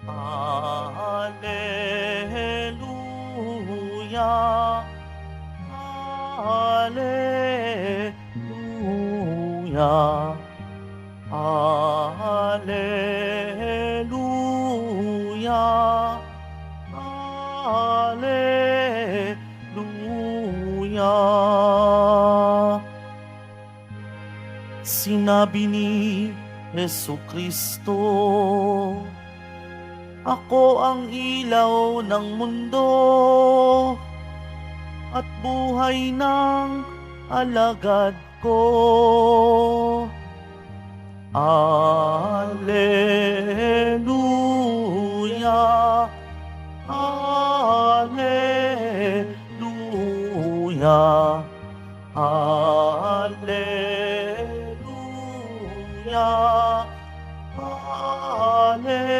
Alleluia, Alleluia, Alleluia, Alleluia. Sinabi ni Jesucristo, "Ako ang ilaw ng mundo at buhay ng alagad ko." Alleluia, Alleluia, Alleluia, Alleluia.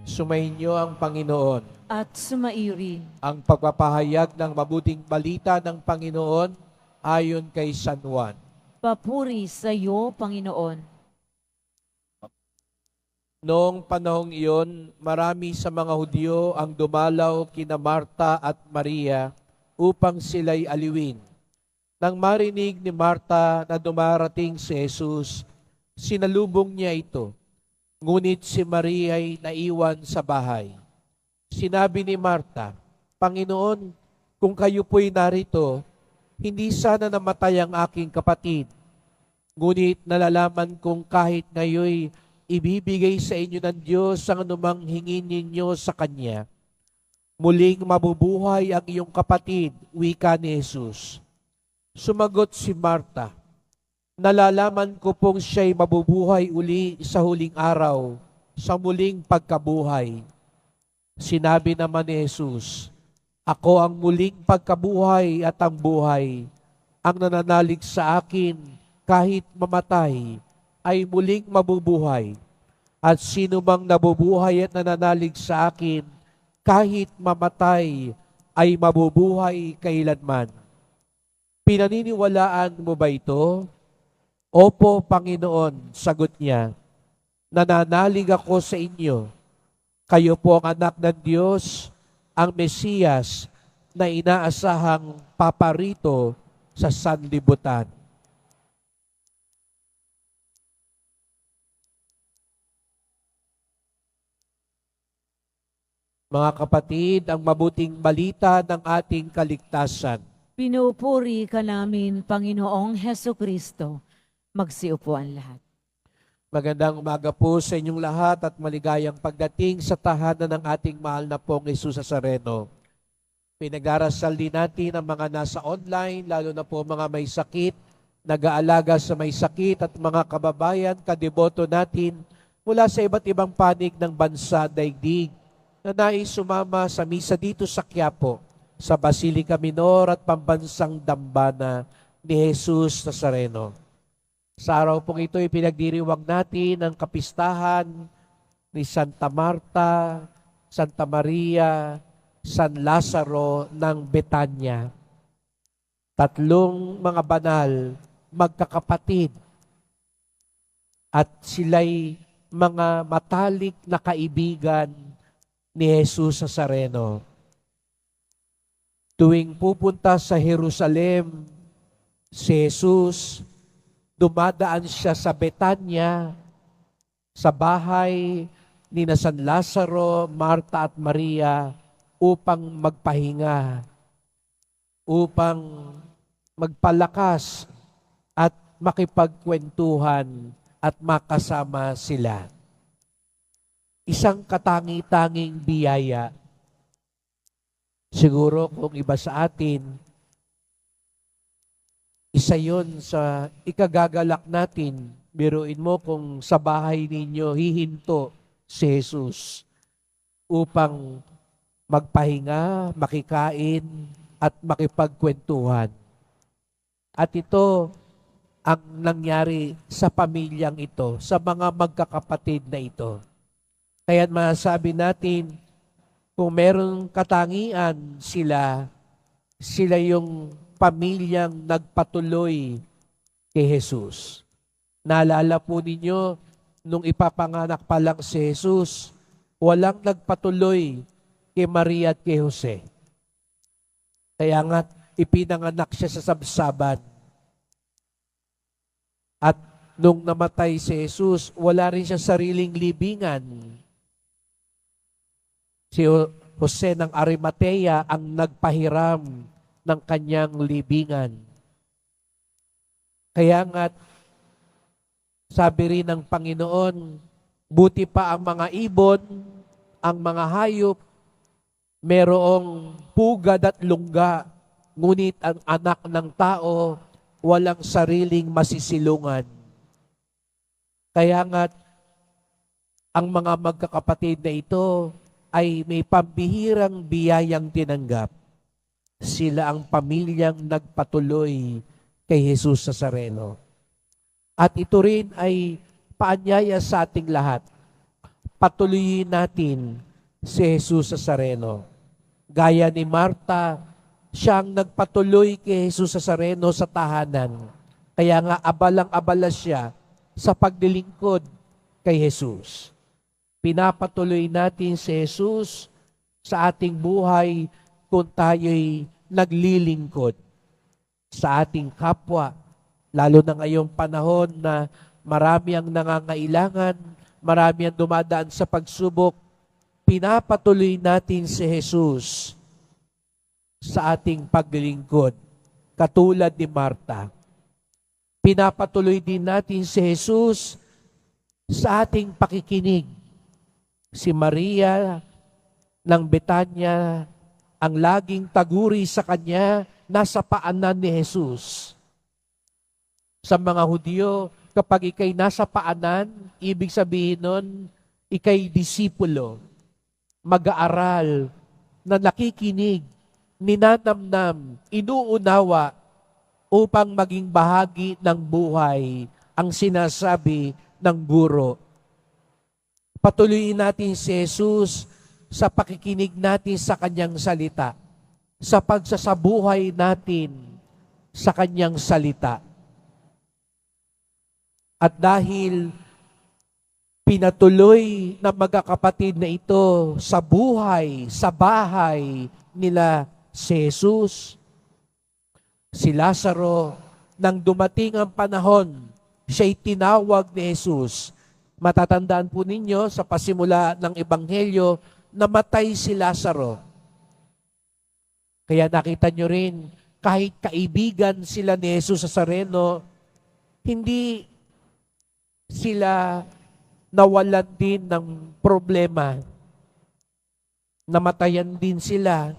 Sumainyo ang Panginoon. At sumairin. Ang pagpapahayag ng mabuting balita ng Panginoon ayon kay San Juan. Papuri sa iyo, Panginoon. Noong panahong iyon, marami sa mga Hudyo ang dumalaw kina Marta at Maria upang sila'y aliwin. Nang marinig ni Marta na dumarating si Jesus, sinalubong niya ito. Ngunit si Maria ay naiwan sa bahay. Sinabi ni Marta, "Panginoon, kung kayo po'y narito, hindi sana namatay ang aking kapatid. Ngunit nalalaman kong kahit ngayoy ibibigay sa inyo ng Diyos ang anumang hingin ninyo sa Kanya. Muling mabubuhay ang iyong kapatid," wika ni Jesus. Sumagot si Marta, "Nalalaman ko pong siya'y mabubuhay uli sa huling araw, sa muling pagkabuhay." Sinabi naman ni Jesus, "Ako ang muling pagkabuhay at ang buhay. Ang nananalig sa akin kahit mamatay ay muling mabubuhay. At sino mang nabubuhay at nananalig sa akin kahit mamatay ay mabubuhay kailanman." Pinaniniwalaan mo ba ito? "Opo, Panginoon," sagot niya. "Nananalig ako sa inyo. Kayo po ang anak ng Diyos, ang Mesiyas na inaasahang paparito sa sanlibutan." Mga kapatid, ang mabuting balita ng ating kaligtasan. Pinupuri ka namin, Panginoong Hesukristo. Magsiupo ang lahat. Magandang umaga po sa inyong lahat at maligayang pagdating sa tahanan ng ating mahal na pong Jesus Nazareno. Pinagdarasal din natin ang mga nasa online, lalo na po mga may sakit, nag-aalaga sa may sakit at mga kababayan, kadeboto natin mula sa iba't ibang panig ng bansa daigdig na nais sumama sa misa dito sa Quiapo, sa Basilica Minor at Pambansang Dambana ni Jesus Nazareno. Sa araw pong ito, ipinagdiriwang natin ang kapistahan ni Santa Marta, Santa Maria, San Lazaro ng Betania. Tatlong mga banal, magkakapatid, at sila'y mga matalik na kaibigan ni Jesus Nazareno. Tuwing pupunta sa Jerusalem, si Jesus, dumadaan siya sa Betania, sa bahay ni na San Lazaro, Marta at Maria upang magpahinga, upang magpalakas at makipagkwentuhan at makasama sila. Isang katangi-tanging biyaya. Siguro kung iba sa atin, isa yon sa ikagagalak natin. Biruin mo kung sa bahay ninyo hihinto si Jesus upang magpahinga, makikain, at makipagkwentuhan. At ito ang nangyari sa pamilyang ito, sa mga magkakapatid na ito. Kaya masasabi natin, kung merong katangian sila yung pamilyang nagpatuloy kay Jesus. Naalala po ninyo, nung ipapanganak pa lang si Jesus, walang nagpatuloy kay Maria at kay Jose. Kaya nga, ipinanganak siya sa sabsaban. At nung namatay si Jesus, wala rin siya sariling libingan. Si Jose ng Arimatea ang nagpahiram ng kanyang libingan. Kaya nga, sabi rin ng Panginoon, buti pa ang mga ibon, ang mga hayop, merong pugad at lungga, ngunit ang anak ng tao, walang sariling masisilungan. Kaya nga, ang mga magkakapatid na ito ay may pambihirang biyayang tinanggap. Sila ang pamilyang nagpatuloy kay Jesus Nazareno. At ito rin ay paanyaya sa ating lahat. Patuloyin natin si Jesus Nazareno. Gaya ni Marta, siya ang nagpatuloy kay Jesus Nazareno sa tahanan. Kaya nga abalang-abala siya sa paglilingkod kay Jesus. Pinapatuloy natin si Jesus sa ating buhay kung tayo'y naglilingkod sa ating kapwa, lalo na ngayong panahon na marami ang nangangailangan, marami ang dumadaan sa pagsubok. Pinapatuloy natin si Jesus sa ating paglilingkod, katulad ni Marta. Pinapatuloy din natin si Jesus sa ating pakikinig. Si Maria ng Betanya, ang laging taguri sa kanya, nasa paanan ni Jesus. Sa mga Hudyo, kapag ikay nasa paanan, ibig sabihin nun, ikay disipulo, mag-aaral, na nakikinig, ninanamnam, inuunawa, upang maging bahagi ng buhay ang sinasabi ng guro. Patuloyin natin si Jesus sa pakikinig natin sa kanyang salita, sa pagsasabuhay natin sa kanyang salita. At dahil pinatuloy ng magkakapatid na ito sa buhay, sa bahay nila si Jesus, si Lazaro, nang dumating ang panahon, siya'y tinawag ni Jesus. Matatandaan po ninyo sa pasimula ng Ebanghelyo, namatay si Lazaro. Kaya nakita nyo rin, kahit kaibigan sila ni Jesus Nazareno, hindi sila nawalan din ng problema. Namatayan din sila.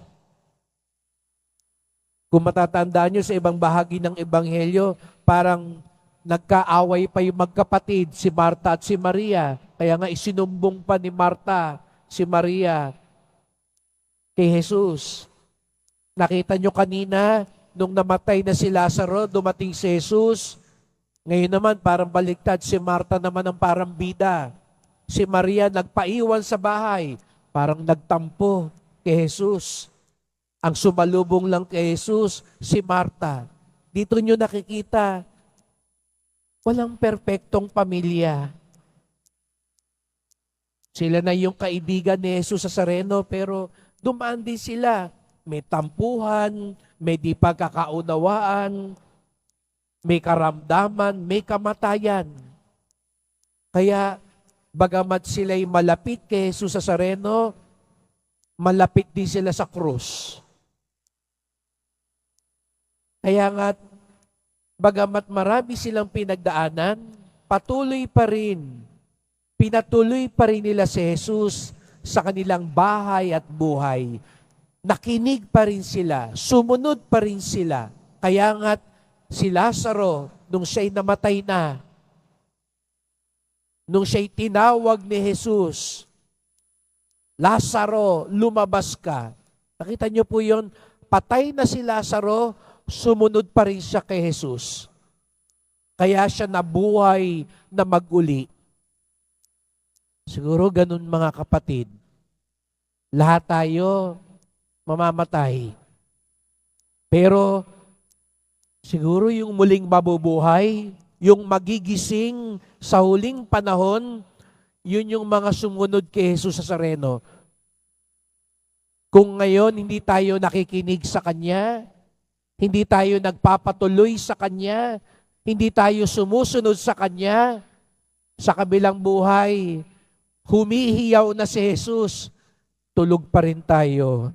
Kung matatandaan nyo sa ibang bahagi ng Ebanghelyo, parang nagkaaway pa yung magkapatid, si Marta at si Maria. Kaya nga isinumbong pa ni Marta si Maria kay Jesus. Nakita nyo kanina, nung namatay na si Lazaro, dumating si Jesus. Ngayon naman, parang baliktad, si Marta naman ang parang bida. Si Maria nagpaiwan sa bahay, parang nagtampo kay Jesus. Ang sumalubong lang kay Jesus, si Marta. Dito nyo nakikita, walang perpektong pamilya. Sila na yung kaibigan ni Jesus Nazareno, pero dumaan din sila. May tampuhan, may di pagkakaunawaan, may karamdaman, may kamatayan. Kaya, bagamat sila'y malapit kay Jesus Nazareno, malapit din sila sa krus. Kaya nga, bagamat marami silang pinagdaanan, patuloy pa rin, pinatuloy pa rin nila si Jesus sa kanilang bahay at buhay. Nakinig pa rin sila, sumunod pa rin sila. Kaya nga, si Lazaro, nung siya'y namatay na, nung siya'y tinawag ni Jesus, Lazaro, lumabas ka. Nakita niyo po yun, patay na si Lazaro, sumunod pa rin siya kay Jesus. Kaya siya nabuhay na mag-uli. Siguro ganun mga kapatid. Lahat tayo mamamatay. Pero Siguro yung muling mabubuhay, yung magigising sa huling panahon, yun yung mga sumunod kay Jesus Nazareno. Kung ngayon hindi tayo nakikinig sa Kanya, hindi tayo nagpapatuloy sa Kanya, hindi tayo sumusunod sa Kanya, sa kabilang buhay, humihiyaw na si Jesus, tulog pa rin tayo.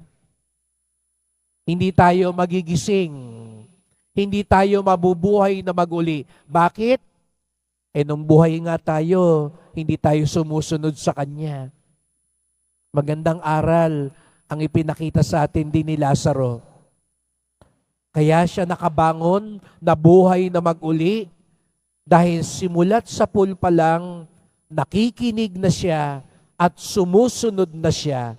Hindi tayo magigising. Hindi tayo mabubuhay na maguli. Bakit? Nung buhay nga tayo, hindi tayo sumusunod sa Kanya. Magandang aral ang ipinakita sa atin din ni Lazaro. Kaya siya nakabangon, nabuhay na maguli, dahil simulat sa pool pa lang, nakikinig na siya at sumusunod na siya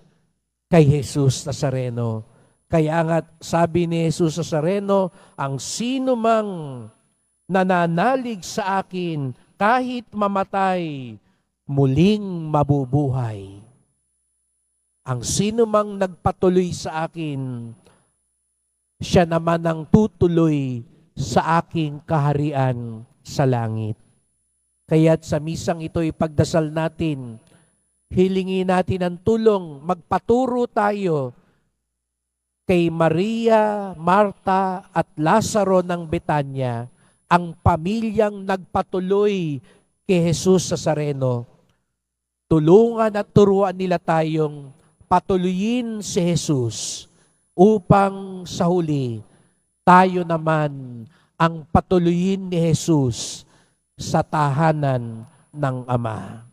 kay Jesus Nazareno. Kaya nga sabi ni Jesus Nazareno, ang sino mang nananalig sa akin kahit mamatay, muling mabubuhay. Ang sino mang nagpatuloy sa akin, siya naman ang tutuloy sa aking kaharian sa langit. Kaya't sa misang ito ipagdasal natin, hilingin natin ang tulong, magpaturo tayo kay Maria, Marta at Lazaro ng Betanya, ang pamilyang nagpatuloy kay Jesus Nazareno. Tulungan at turuan nila tayong patuloyin si Jesus upang sa huli tayo naman ang patuloyin ni Jesus sa tahanan ng Ama.